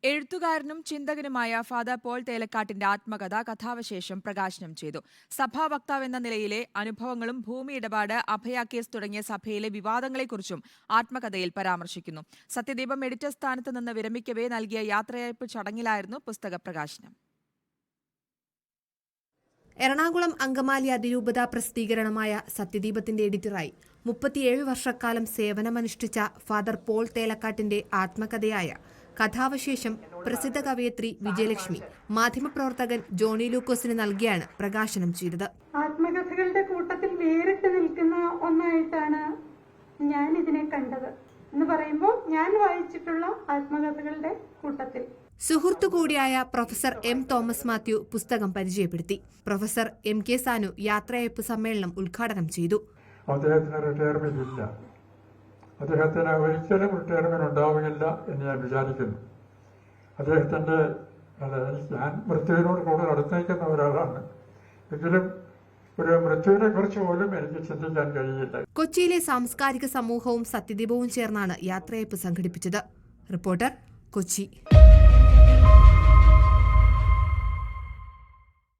എഴുത്തുകാരനും ചിന്തകനുമായ father Paul തേലക്കാട്ടിന്റെ ആത്മകഥ കഥാവശേഷം പ്രകാശനം ചെയ്തു. സഭാ വക്താവെന്ന നിലയിലെ അനുഭവങ്ങളും ഭൂമി ഇടപാട്, അഭയ കേസ് തുടങ്ങിയ സഭയിലെ വിവാദങ്ങളെക്കുറിച്ചും ആത്മകഥയിൽ പരാമർശിക്കുന്നു. സത്യദീപം എഡിറ്റർ സ്ഥാനത്ത് നിന്ന് വിരമിക്കവേ നൽകിയ യാത്രയയപ്പ് ചടങ്ങിലായിരുന്നു പുസ്തക പ്രകാശനം. എറണാകുളം അങ്കമാലി അതിരൂപത പ്രസിദ്ധീകരണമായ സത്യദീപത്തിന്റെ എഡിറ്ററായി 37 വർഷക്കാലം സേവനമനുഷ്ഠിച്ച ഫാദർ പോൾ തേലക്കാട്ടിന്റെ ആത്മകഥയായ കഥാവശേഷം പ്രസിദ്ധ കവയത്രി വിജയലക്ഷ്മി മാധ്യമപ്രവർത്തകൻ ജോണി ലൂക്കോസിന് നൽകിയാണ് പ്രകാശനം ചെയ്തത്. ആത്മകഥകളുടെ കൂട്ടത്തിൽ വേറിട്ട് നിൽക്കുന്ന ഒന്നായിട്ടാണ് ഞാൻ ഇതിനെ കണ്ടത് എന്ന് പറയുമ്പോൾ ഞാൻ വായിച്ചിട്ടുള്ള ആത്മകഥകളുടെ കൂട്ടത്തിൽ. സുഹൃത്തു കൂടിയായ പ്രൊഫസർ എം തോമസ് മാത്യു പുസ്തകം പരിചയപ്പെടുത്തി. പ്രൊഫസർ എം കെ സാനു യാത്രയയപ്പ് സമ്മേളനം ഉദ്ഘാടനം ചെയ്തു. അദ്ദേഹത്തിന് റിട്ടയർമെന്റ് ഇല്ല, അദ്ദേഹത്തിന് ഒരിക്കലും റിട്ടയർമെന്റ് ഉണ്ടാവുകയില്ല എന്ന് ഞാൻ വിചാരിക്കുന്നു. അദ്ദേഹത്തിന്റെ ഞാൻ മൃത്യുവിനോട് കൂടുതൽ അടുത്തേക്കുന്ന ഒരാളാണ്, എങ്കിലും ഒരു മൃത്യുവിനെ കുറിച്ച് പോലും എനിക്ക് ചിന്തിക്കാൻ കഴിയില്ല. കൊച്ചിയിലെ സാംസ്കാരിക സമൂഹവും സത്യദീപവും ചേർന്നാണ് യാത്രയയപ്പ് സംഘടിപ്പിച്ചത്. റിപ്പോർട്ടർ, കൊച്ചി.